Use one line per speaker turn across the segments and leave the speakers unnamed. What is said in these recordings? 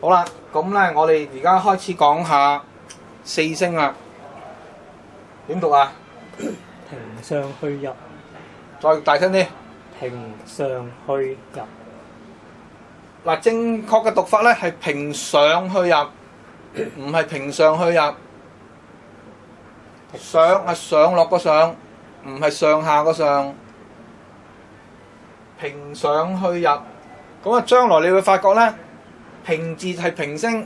好啦，咁咧我哋而家開始講下四聲啦。點讀啊？
平上去入，
再大聲啲。
平上去入，
嗱，正確嘅讀法咧係平上去入，唔係平上去入。上係上落個上，唔係上下個上。平上去入，咁啊將來你會發覺咧，平字係平聲，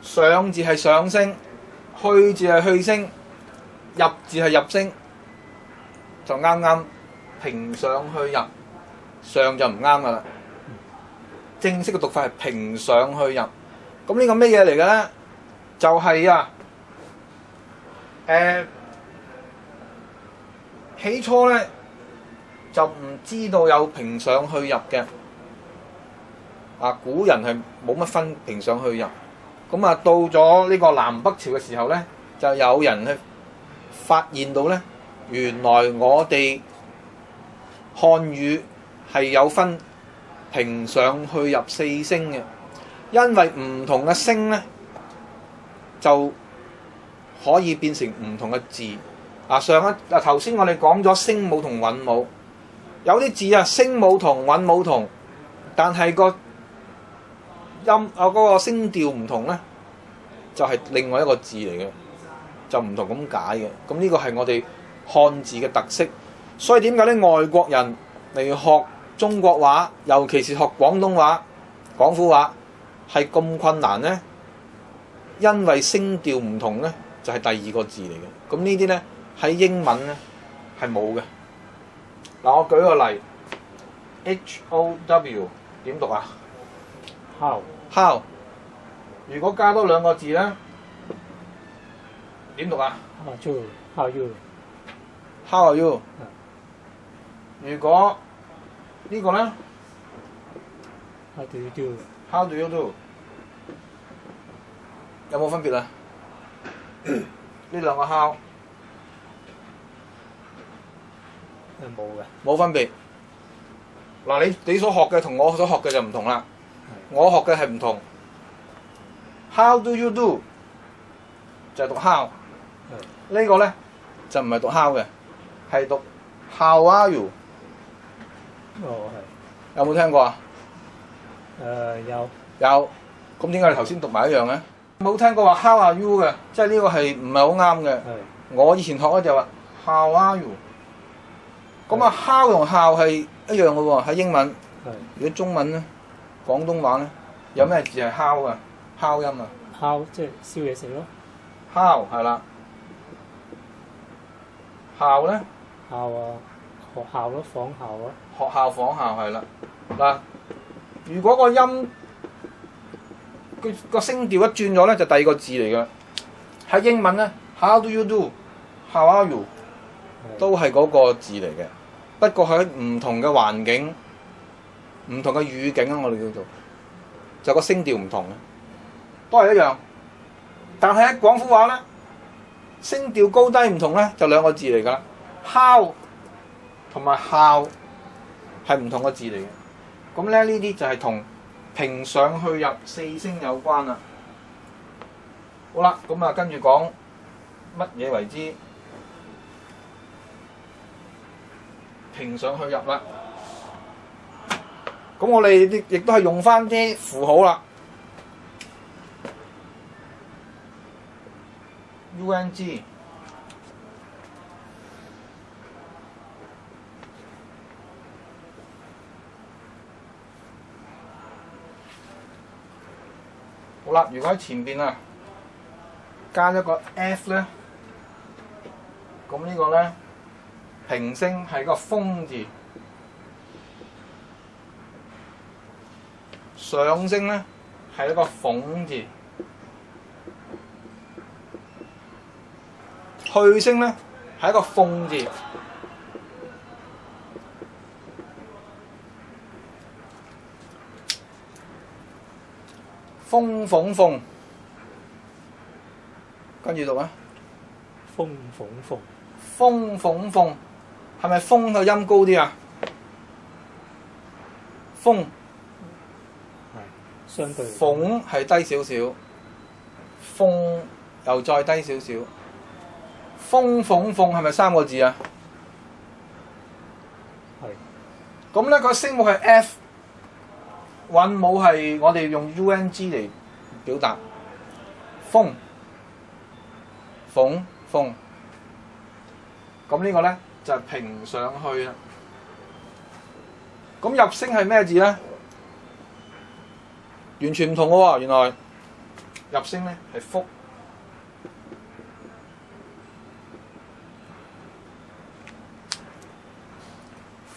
上字係上聲，去字係去聲，入字係入聲，就啱啱平上去入，上就唔啱噶啦。正式嘅讀法係平上去入。咁呢個咩嘢嚟嘅咧？就係起初咧就唔知道有平上去入嘅。古人係冇乜分平上去入。咁啊，到咗呢個南北朝嘅時候咧，就有人去發現到咧，原來我哋漢語係有分平上去入四聲嘅，因為唔同嘅聲咧就可以變成唔同嘅字。頭先我哋講咗聲母同韻母，有啲字聲母同韻母同，但係個嗰個聲調唔同咧，就係另外一個字嚟嘅，就唔同咁解嘅。咁呢個係我哋漢字嘅特色。所以點解咧外國人嚟學中國話，尤其是學廣東話、廣府話係咁困難咧？因為聲調唔同咧，就係第二個字嚟嘅。咁呢啲咧喺英文咧係冇嘅。嗱，我舉個例 ，HOW 點讀啊？How。如果加多兩個字咧，點讀啊
？How you？
How are you？ 如果呢個咧
How do you do？
How do you do？ 有冇分別啊？呢兩個 how
冇嘅，
冇分別。嗱，你所學嘅同我所學嘅就唔同啦。我學嘅係唔同。How do you do？ 就係讀 how。呢個咧就唔係讀 how 嘅，係讀 How are you？ 有冇聽過啊？
有。
有。咁點解你頭先讀埋一樣咧？冇聽過話 How are you 嘅，即係呢個係唔係好啱嘅。我以前學咧就話 How are you？ 咁啊 how 同 how 係一樣嘅喎，喺英文。如果中文咧，廣東話咧，有咩字係 how 啊？敲音啊
how 即係燒嘢食咯。
how 係啦。校咧？
校啊，學校咯，仿效咯。
學校仿效係啦。嗱，如果個音個聲調一轉咗咧，就第二個字嚟嘅。喺英文咧 ，How do you do？How are you？ 都係嗰個字嚟嘅。不過喺唔同嘅環境、唔同嘅語境啊，我哋叫做就個聲調唔同嘅，都係一樣。但係喺廣府話咧，聲調高低唔同咧，就兩個字嚟㗎啦。敲同埋校係唔同嘅字嚟嘅。咁咧呢啲就係同平上去入四聲有關啦。好啦，咁啊跟住講乜嘢為之平上去入啦。咁我哋亦都係用翻啲符號啦。UNG 好啦，如果喺前邊加一個 F 咧，咁呢個咧平聲係個風字，上聲咧係一個鳳字，去聲咧係一個鳳字。風鳳鳳，跟住讀啊！
風鳳鳳，
風鳳鳳，係咪風個音高啲啊？風，
相對
鳳係低少少，鳳又再低少少。風鳳鳳係咪三個字啊？
係
咁咧個聲母係 F， 韻母係我哋用 UNG 嚟表達。風鳳鳳，咁呢個咧就係平上去啦。咁入聲係咩字咧？完全唔同嘅喎，原來入聲咧係福。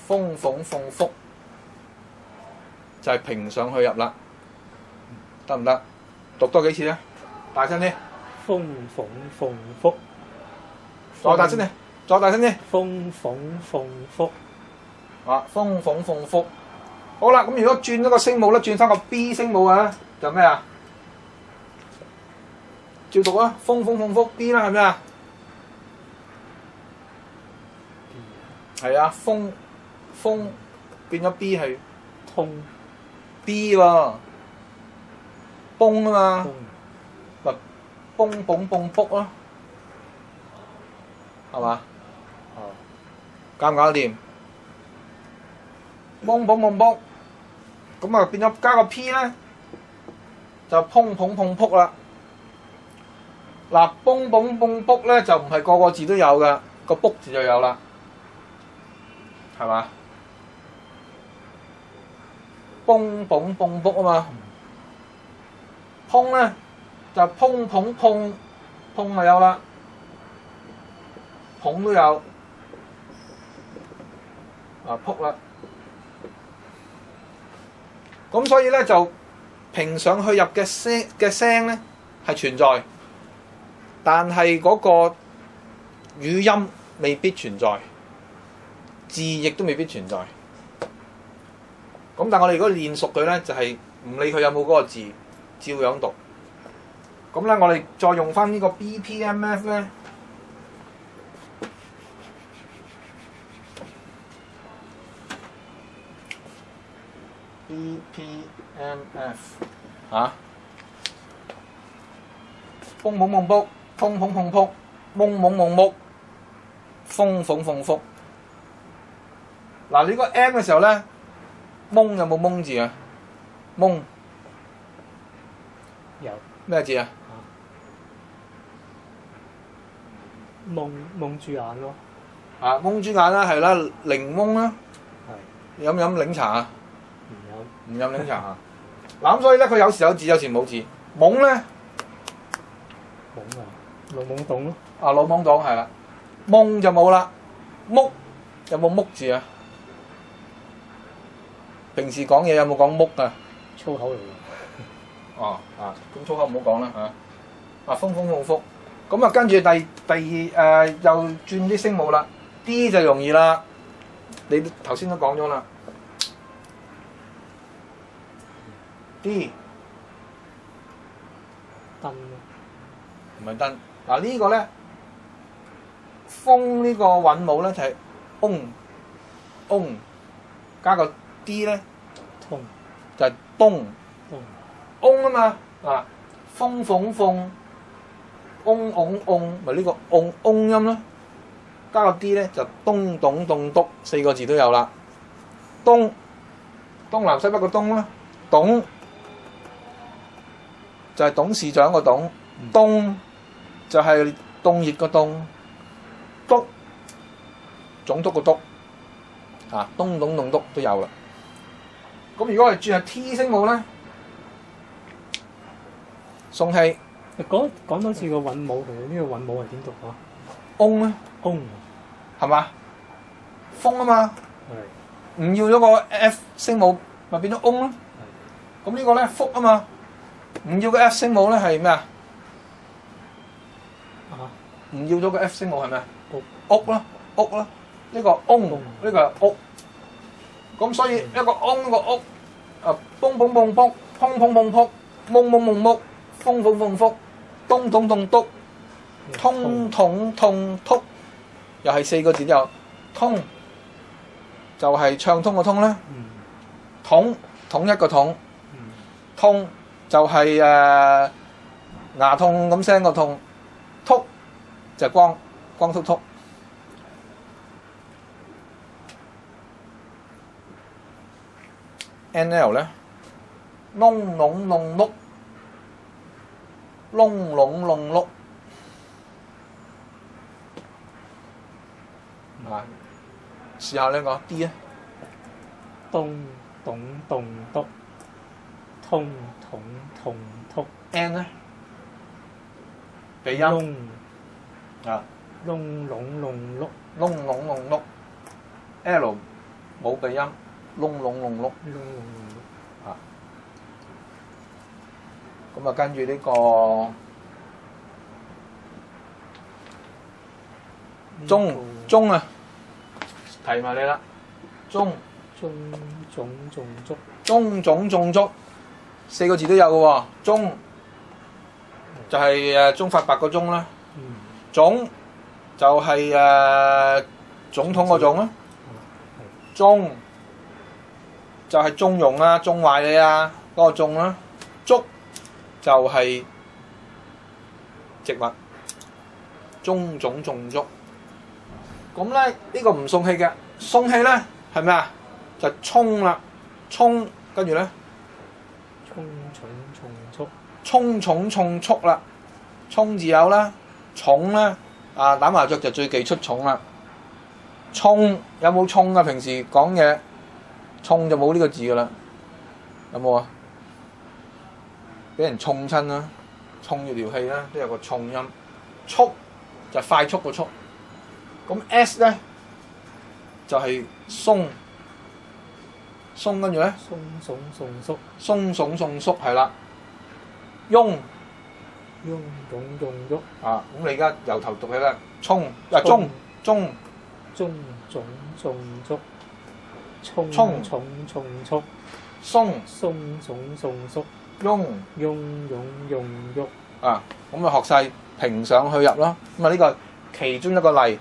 風鳳鳳福就係平上去入啦，得唔得？讀多幾次咧，大聲啲。
風鳳鳳福，
再大聲啲，再大聲啲。
風鳳鳳福，
啊，風鳳鳳福。好啦，咁如果轉咗個聲母咧，轉翻個 B 聲母啊，就咩啊？照讀啊，風鳳鳳福 B 啦，係咩啊？係啊，風變咗 B 係
通
B 喎，崩啊嘛，
風
咪崩蹦蹦卜咯，係嘛？
啊
搞唔搞得掂？蹦蹦蹦卜，咁啊變咗加個 P 咧，就砰砰砰撲啦。嗱，蹦蹦蹦卜咧就唔係個個字都有噶，個卜字就有啦，係嘛？蹦蹦蹦卜啊嘛，砰咧就砰砰砰，砰就有啦，捧都有，啊撲啦，咁所以咧就平上去入嘅聲咧係存在，但係嗰個語音未必存在，字亦都未必存在。咁但係我哋如果練熟佢咧，就係唔理佢有冇嗰個字，照樣讀。咁咧，我哋再用翻呢個 BPMF 咧，嚇，蹦蹦蹦卜，砰砰砰撲，懵懵懵懵，風鳳鳳福。嗱，你個 M 嘅時候咧。蒙有冇蒙字啊？蒙
有
咩字啊？
蒙住眼咯。
啊，蒙豬眼啦，係啦，檸檬啦。
係。
飲唔飲檸茶啊？
唔有。
唔飲檸茶啊？嗱咁所以咧，佢有時有字，有時冇字。懵咧，
懵啊，老懵懂咯。
啊，老懵懂係啦。蒙就冇啦。木有冇木字啊？平時講嘢有冇講木啊？
粗口嚟㗎。
哦，啊，咁粗口唔好講啦嚇。啊，風風風福，咁啊跟住第二又轉啲聲母啦 ，D 就容易啦。你頭先都講咗啦 ，D
燈咯。
唔係燈。嗱呢個咧，風呢個韻母咧就係 on 加個 D 咧，
通
就係東
通
翁啊嘛，啊風鳳鳳，翁翁翁，咪呢個翁音咯，加個 D 咧就東董棟篤四個字都有啦。東南西北個東啦，董就係董事長個董，東就係凍熱個凍，篤總督個督，啊東董棟篤都有啦。咁如果係轉係 T 聲母咧，送氣。
講多次個韻母，其實呢個韻母係點讀啊？
翁咧，
翁
係嘛？風啊嘛，
係
唔要咗個 F 聲母，咪變咗翁咯。咁呢個咧福啊嘛，唔要個 F 聲母咧係咩啊？唔要咗個 F 聲母係咩啊？屋啦，屋啦，呢個翁，呢個係屋。咁所以一個翁一個屋，啊蹦蹦蹦卜，砰砰砰撲，懵懵懵懵，風風風福，東東東篤，通統通突，又係四個字都有。通就係暢通個通啦，統統一個統，痛就係牙痛咁聲個痛，禿就係光光禿禿。NL 咧，窿窿窿碌，窿窿窿碌。啊，試下呢個 D 啊，
咚咚咚篤，通統痛禿。
N 咧，鼻音
窿
啊，
窿窿窿碌，
窿窿窿碌。L 冇鼻音，窿窿窿碌。
窿窿窿碌。
啊，咁啊跟住呢個中啊，提埋你啦，中
中種種足，
中種種足，4個字都有嘅喎，中就係中發白個中啦，種就係總統個種啦，中就係縱容啊，縱壞你啊嗰個縱啦，足就係植物，中種種足。咁咧呢個唔送氣嘅，送氣咧係咩啊？就衝啦，衝跟住咧，
衝重重速，
衝重重速啦，衝字有啦，重咧啊打麻雀就最忌出重啦。衝有冇衝啊？平時講嘢，衝就冇呢個字噶啦，有冇啊？俾人衝親啦，衝住條氣啦，都有個衝音。速就快速個速。咁 S 咧就係鬆，鬆跟住咧，
鬆聳送縮，
鬆聳送縮係啦。庸
庸擁用喐，
啊，咁你而家由頭讀起啦。衝啊中中
中種種足，衝
衝
重重速，
鬆
鬆聳送縮，
庸
庸擁用喐。
啊，咁啊學晒平上去入咯。咁啊呢個其中一個例。